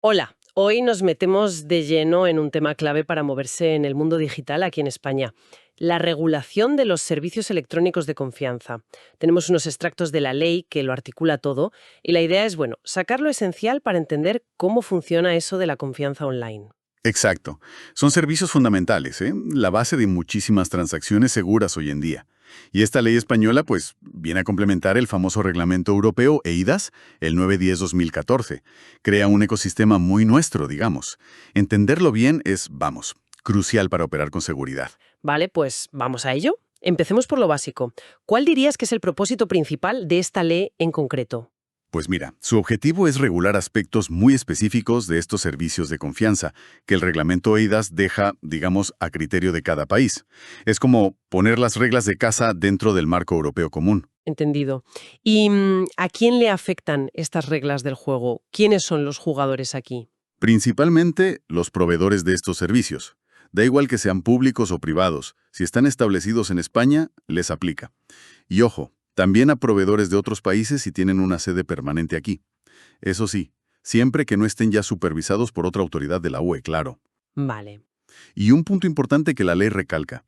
Hola, hoy nos metemos de lleno en un tema clave para moverse en el mundo digital aquí en España, la regulación de los servicios electrónicos de confianza. Tenemos unos extractos de la ley que lo articula todo y la idea es, bueno, sacar lo esencial para entender cómo funciona eso de la confianza online. Exacto. Son servicios fundamentales, ¿eh? La base de muchísimas transacciones seguras hoy en día. Y esta ley española, pues, viene a complementar el famoso reglamento europeo EIDAS, el 910-2014. Crea un ecosistema muy nuestro, digamos. Entenderlo bien es, vamos, crucial para operar con seguridad. Vale, pues vamos a ello. Empecemos por lo básico. ¿Cuál dirías que es el propósito principal de esta ley en concreto? Pues mira, su objetivo es regular aspectos muy específicos de estos servicios de confianza, que el reglamento EIDAS deja, digamos, a criterio de cada país. Es como poner las reglas de casa dentro del marco europeo común. Entendido. ¿Y a quién le afectan estas reglas del juego? ¿Quiénes son los jugadores aquí? Principalmente los proveedores de estos servicios. Da igual que sean públicos o privados, si están establecidos en España, les aplica. Y ojo, también a proveedores de otros países si tienen una sede permanente aquí. Eso sí, siempre que no estén ya supervisados por otra autoridad de la UE, claro. Vale. Y un punto importante que la ley recalca.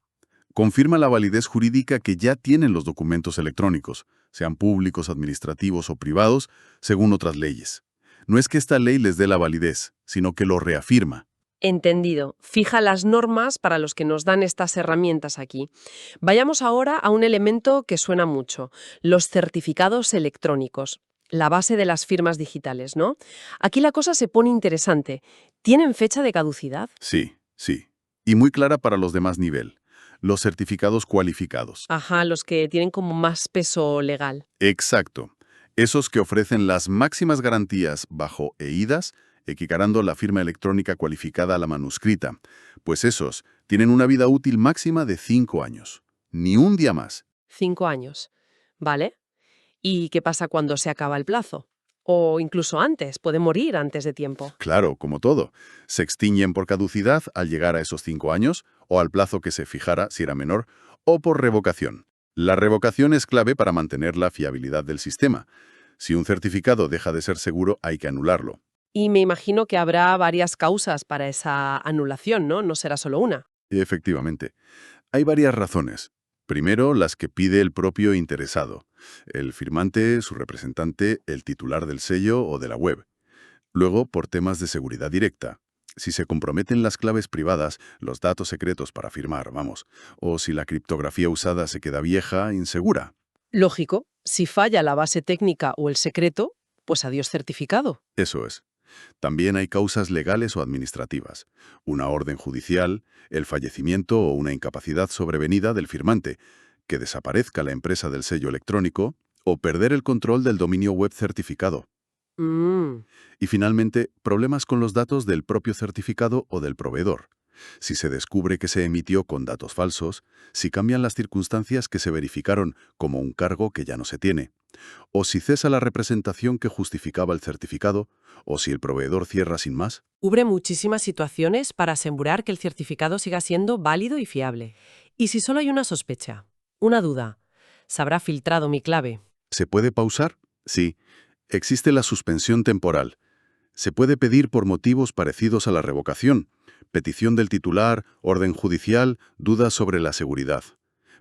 Confirma la validez jurídica que ya tienen los documentos electrónicos, sean públicos, administrativos o privados, según otras leyes. No es que esta ley les dé la validez, sino que lo reafirma. Entendido. Fija las normas para los que nos dan estas herramientas aquí. Vayamos ahora a un elemento que suena mucho, los certificados electrónicos, la base de las firmas digitales, ¿no? Aquí la cosa se pone interesante. ¿Tienen fecha de caducidad? Sí, sí. Y muy clara para los demás nivel. Los certificados cualificados. Ajá, los que tienen como más peso legal. Exacto. Esos que ofrecen las máximas garantías bajo EIDAS, equiparando la firma electrónica cualificada a la manuscrita. Pues esos tienen una vida útil máxima de 5 años. Ni un día más. 5 años. ¿Vale? ¿Y qué pasa cuando se acaba el plazo? O incluso antes, puede morir antes de tiempo. Claro, como todo. Se extinguen por caducidad al llegar a esos 5 años, o al plazo que se fijara si era menor, o por revocación. La revocación es clave para mantener la fiabilidad del sistema. Si un certificado deja de ser seguro, hay que anularlo. Y me imagino que habrá varias causas para esa anulación, ¿no? No será solo una. Efectivamente. Hay varias razones. Primero, las que pide el propio interesado. El firmante, su representante, el titular del sello o de la web. Luego, por temas de seguridad directa. Si se comprometen las claves privadas, los datos secretos para firmar, vamos, o si la criptografía usada se queda vieja, insegura. Lógico, si falla la base técnica o el secreto, pues adiós certificado. Eso es. También hay causas legales o administrativas. Una orden judicial, el fallecimiento o una incapacidad sobrevenida del firmante, que desaparezca la empresa del sello electrónico o perder el control del dominio web certificado. Mm, Y finalmente, problemas con los datos del propio certificado o del proveedor. Si se descubre que se emitió con datos falsos, si cambian las circunstancias que se verificaron como un cargo que ya no se tiene, o si cesa la representación que justificaba el certificado, o si el proveedor cierra sin más. Cubre muchísimas situaciones para asegurar que el certificado siga siendo válido y fiable. Y si solo hay una sospecha, una duda, ¿se habrá filtrado mi clave? ¿Se puede pausar? Sí. Existe la suspensión temporal. Se puede pedir por motivos parecidos a la revocación, petición del titular, orden judicial, dudas sobre la seguridad.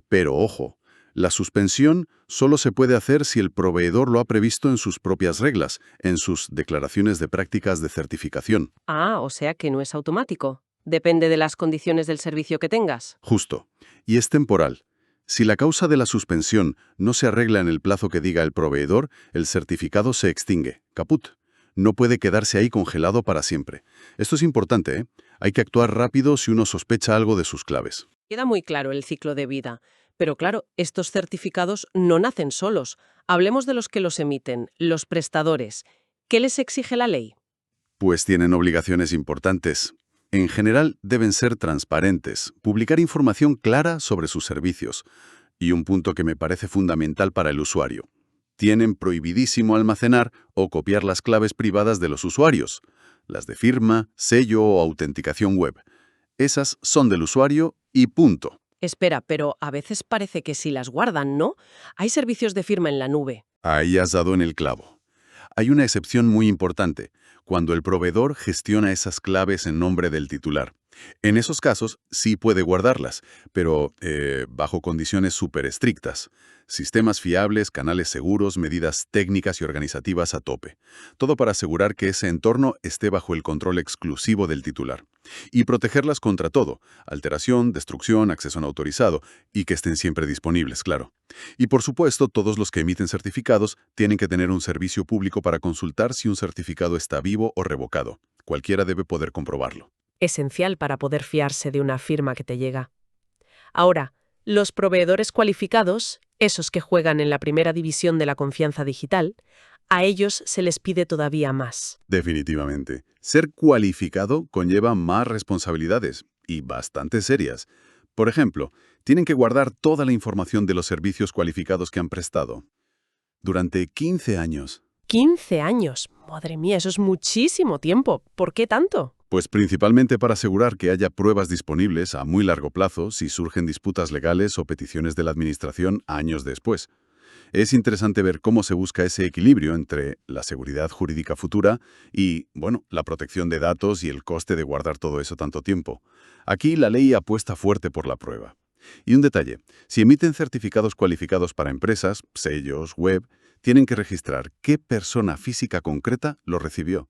Pero ojo, la suspensión solo se puede hacer si el proveedor lo ha previsto en sus propias reglas, en sus declaraciones de prácticas de certificación. Ah, o sea que no es automático. Depende de las condiciones del servicio que tengas. Justo. Y es temporal. Si la causa de la suspensión no se arregla en el plazo que diga el proveedor, el certificado se extingue. Caput. No puede quedarse ahí congelado para siempre. Esto es importante, ¿eh? Hay que actuar rápido si uno sospecha algo de sus claves. Queda muy claro el ciclo de vida. Pero claro, estos certificados no nacen solos. Hablemos de los que los emiten, los prestadores. ¿Qué les exige la ley? Pues tienen obligaciones importantes. En general, deben ser transparentes, publicar información clara sobre sus servicios. Y un punto que me parece fundamental para el usuario. Tienen prohibidísimo almacenar o copiar las claves privadas de los usuarios, las de firma, sello o autenticación web. Esas son del usuario y punto. Espera, pero a veces parece que sí las guardan, ¿no? Hay servicios de firma en la nube. Ahí has dado en el clavo. Hay una excepción muy importante, cuando el proveedor gestiona esas claves en nombre del titular. En esos casos sí puede guardarlas, pero bajo condiciones súper estrictas. Sistemas fiables, canales seguros, medidas técnicas y organizativas a tope. Todo para asegurar que ese entorno esté bajo el control exclusivo del titular. Y protegerlas contra todo: alteración, destrucción, acceso no autorizado, y que estén siempre disponibles, claro. Y por supuesto, todos los que emiten certificados tienen que tener un servicio público para consultar si un certificado está vivo o revocado. Cualquiera debe poder comprobarlo. Esencial para poder fiarse de una firma que te llega. Ahora, los proveedores cualificados, esos que juegan en la primera división de la confianza digital, a ellos se les pide todavía más. Definitivamente. Ser cualificado conlleva más responsabilidades, y bastante serias. Por ejemplo, tienen que guardar toda la información de los servicios cualificados que han prestado. Durante 15 años. 15 años. Madre mía, eso es muchísimo tiempo. ¿Por qué tanto? Pues principalmente para asegurar que haya pruebas disponibles a muy largo plazo si surgen disputas legales o peticiones de la administración años después. Es interesante ver cómo se busca ese equilibrio entre la seguridad jurídica futura y, bueno, la protección de datos y el coste de guardar todo eso tanto tiempo. Aquí la ley apuesta fuerte por la prueba. Y un detalle: si emiten certificados cualificados para empresas, sellos, web, tienen que registrar qué persona física concreta lo recibió,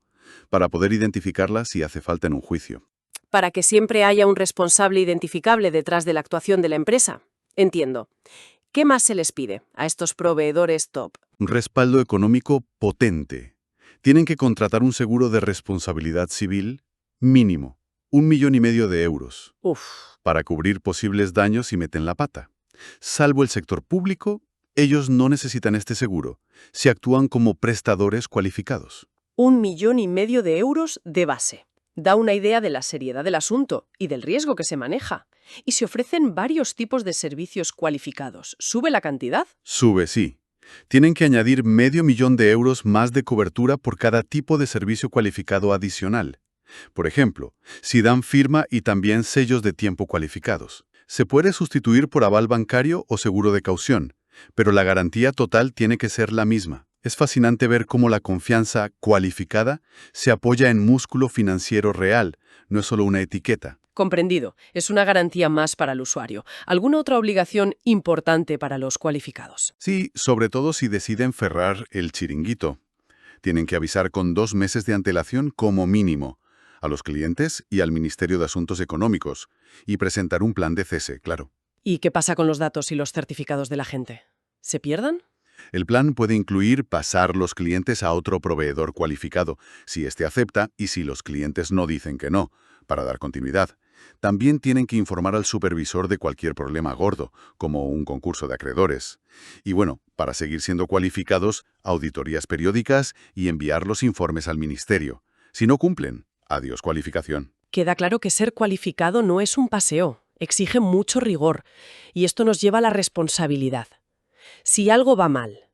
para poder identificarla si hace falta en un juicio. Para que siempre haya un responsable identificable detrás de la actuación de la empresa. Entiendo. ¿Qué más se les pide a estos proveedores top? Un respaldo económico potente. Tienen que contratar un seguro de responsabilidad civil mínimo, 1,5 millones de euros, Uf, para cubrir posibles daños si meten la pata. Salvo el sector público, ellos no necesitan este seguro, si actúan como prestadores cualificados. 1,5 millones de euros de base. Da una idea de la seriedad del asunto y del riesgo que se maneja. Y se ofrecen varios tipos de servicios cualificados. ¿Sube la cantidad? Sube, sí. Tienen que añadir 500,000 de euros más de cobertura por cada tipo de servicio cualificado adicional. Por ejemplo, si dan firma y también sellos de tiempo cualificados. Se puede sustituir por aval bancario o seguro de caución, pero la garantía total tiene que ser la misma. Es fascinante ver cómo la confianza cualificada se apoya en músculo financiero real, no es solo una etiqueta. Comprendido. Es una garantía más para el usuario. ¿Alguna otra obligación importante para los cualificados? Sí, sobre todo si deciden cerrar el chiringuito. Tienen que avisar con 2 meses de antelación como mínimo a los clientes y al Ministerio de Asuntos Económicos, y presentar un plan de cese, claro. ¿Y qué pasa con los datos y los certificados de la gente? ¿Se pierdan? El plan puede incluir pasar los clientes a otro proveedor cualificado, si éste acepta y si los clientes no dicen que no, para dar continuidad. También tienen que informar al supervisor de cualquier problema gordo, como un concurso de acreedores. Y bueno, para seguir siendo cualificados, auditorías periódicas y enviar los informes al ministerio. Si no cumplen, adiós cualificación. Queda claro que ser cualificado no es un paseo, exige mucho rigor, y esto nos lleva a la responsabilidad. Si algo va mal,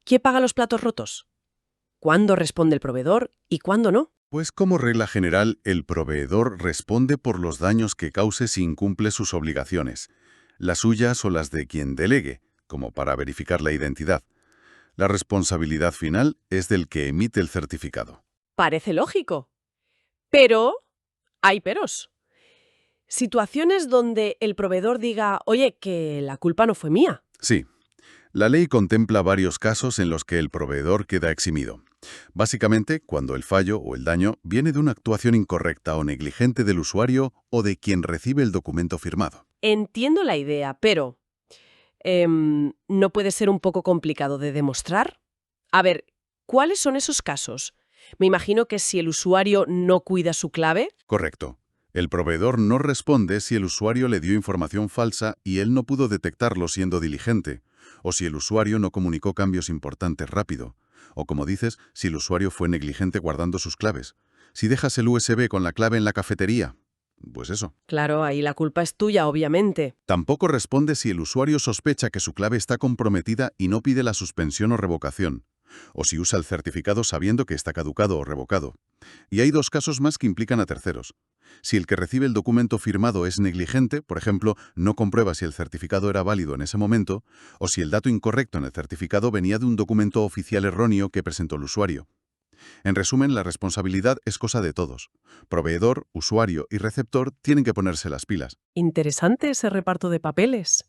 ¿quién paga los platos rotos? ¿Cuándo responde el proveedor y cuándo no? Pues como regla general, el proveedor responde por los daños que cause si incumple sus obligaciones, las suyas o las de quien delegue, como para verificar la identidad. La responsabilidad final es del que emite el certificado. Parece lógico. Pero hay peros. Situaciones donde el proveedor diga, oye, que la culpa no fue mía. Sí, la ley contempla varios casos en los que el proveedor queda eximido. Básicamente, cuando el fallo o el daño viene de una actuación incorrecta o negligente del usuario o de quien recibe el documento firmado. Entiendo la idea, pero ¿no puede ser un poco complicado de demostrar? A ver, ¿cuáles son esos casos? Me imagino que si el usuario no cuida su clave. Correcto. El proveedor no responde si el usuario le dio información falsa y él no pudo detectarlo siendo diligente, o si el usuario no comunicó cambios importantes rápido, o como dices, si el usuario fue negligente guardando sus claves. Si dejas el USB con la clave en la cafetería, pues eso. Claro, ahí la culpa es tuya, obviamente. Tampoco responde si el usuario sospecha que su clave está comprometida y no pide la suspensión o revocación, o si usa el certificado sabiendo que está caducado o revocado. Y hay 2 casos más que implican a terceros. Si el que recibe el documento firmado es negligente, por ejemplo, no comprueba si el certificado era válido en ese momento, o si el dato incorrecto en el certificado venía de un documento oficial erróneo que presentó el usuario. En resumen, la responsabilidad es cosa de todos. Proveedor, usuario y receptor tienen que ponerse las pilas. Interesante ese reparto de papeles.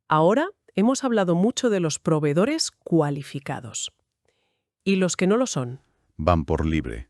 Ahora hemos hablado mucho de los proveedores cualificados. ¿Y los que no lo son? Van por libre.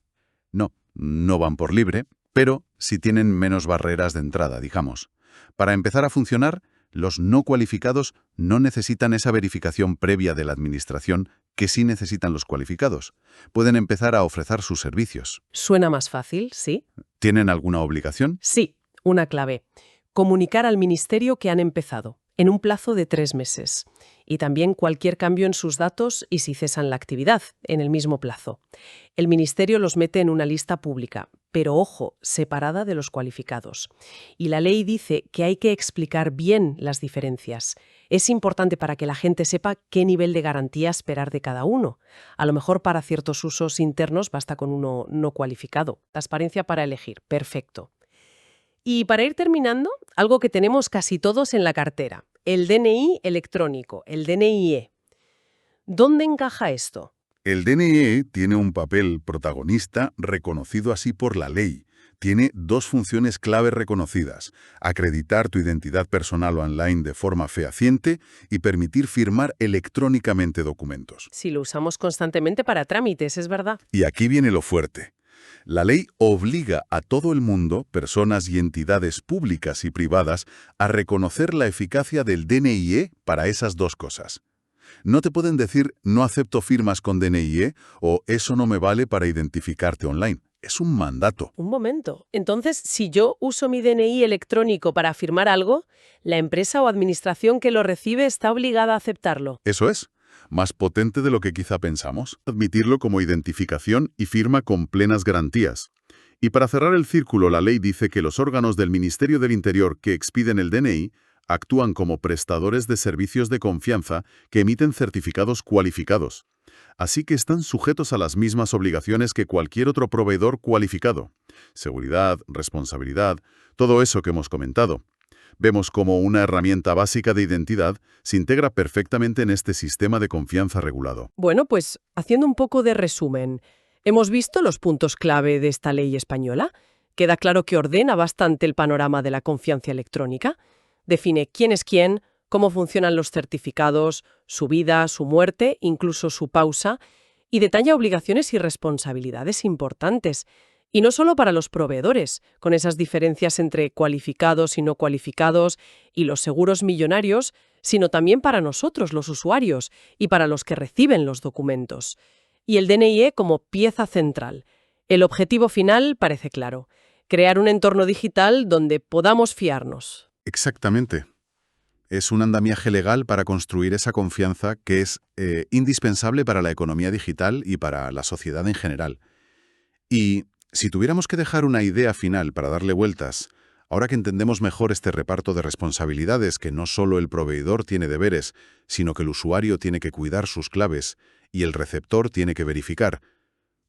No van por libre, pero sí tienen menos barreras de entrada, digamos. Para empezar a funcionar, los no cualificados no necesitan esa verificación previa de la administración que sí necesitan los cualificados. Pueden empezar a ofrecer sus servicios. Suena más fácil, ¿sí? ¿Tienen alguna obligación? Sí, una clave. Comunicar al ministerio que han empezado, en un plazo de 3 meses. Y también cualquier cambio en sus datos y si cesan la actividad, en el mismo plazo. El ministerio los mete en una lista pública, pero ojo, separada de los cualificados. Y la ley dice que hay que explicar bien las diferencias. Es importante para que la gente sepa qué nivel de garantía esperar de cada uno. A lo mejor para ciertos usos internos basta con uno no cualificado. Transparencia para elegir, perfecto. Y para ir terminando, algo que tenemos casi todos en la cartera, el DNI electrónico, el DNIe. ¿Dónde encaja esto? El DNIe tiene un papel protagonista reconocido así por la ley. Tiene 2 funciones clave reconocidas: acreditar tu identidad personal online de forma fehaciente y permitir firmar electrónicamente documentos. Si lo usamos constantemente para trámites, es verdad. Y aquí viene lo fuerte. La ley obliga a todo el mundo, personas y entidades públicas y privadas, a reconocer la eficacia del DNIe para esas 2 cosas. No te pueden decir no acepto firmas con DNIe o eso no me vale para identificarte online. Es un mandato. Un momento. Entonces, si yo uso mi DNI electrónico para firmar algo, la empresa o administración que lo recibe está obligada a aceptarlo. Eso es. Más potente de lo que quizá pensamos. Admitirlo como identificación y firma con plenas garantías. Y para cerrar el círculo, la ley dice que los órganos del Ministerio del Interior que expiden el DNI actúan como prestadores de servicios de confianza que emiten certificados cualificados. Así que están sujetos a las mismas obligaciones que cualquier otro proveedor cualificado. Seguridad, responsabilidad, todo eso que hemos comentado. Vemos cómo una herramienta básica de identidad se integra perfectamente en este sistema de confianza regulado. Bueno, pues haciendo un poco de resumen, hemos visto los puntos clave de esta ley española. Queda claro que ordena bastante el panorama de la confianza electrónica. Define quién es quién, cómo funcionan los certificados, su vida, su muerte, incluso su pausa, y detalla obligaciones y responsabilidades importantes. Y no solo para los proveedores, con esas diferencias entre cualificados y no cualificados y los seguros millonarios, sino también para nosotros, los usuarios, y para los que reciben los documentos. Y el DNIe como pieza central. El objetivo final parece claro: crear un entorno digital donde podamos fiarnos. Exactamente. Es un andamiaje legal para construir esa confianza que es indispensable para la economía digital y para la sociedad en general. Y si tuviéramos que dejar una idea final para darle vueltas, ahora que entendemos mejor este reparto de responsabilidades, que no solo el proveedor tiene deberes, sino que el usuario tiene que cuidar sus claves y el receptor tiene que verificar,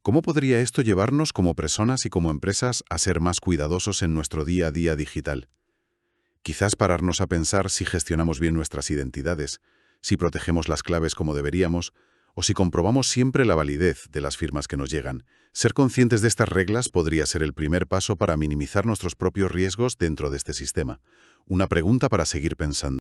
¿cómo podría esto llevarnos como personas y como empresas a ser más cuidadosos en nuestro día a día digital? Quizás pararnos a pensar si gestionamos bien nuestras identidades, si protegemos las claves como deberíamos, o si comprobamos siempre la validez de las firmas que nos llegan. Ser conscientes de estas reglas podría ser el primer paso para minimizar nuestros propios riesgos dentro de este sistema. Una pregunta para seguir pensando.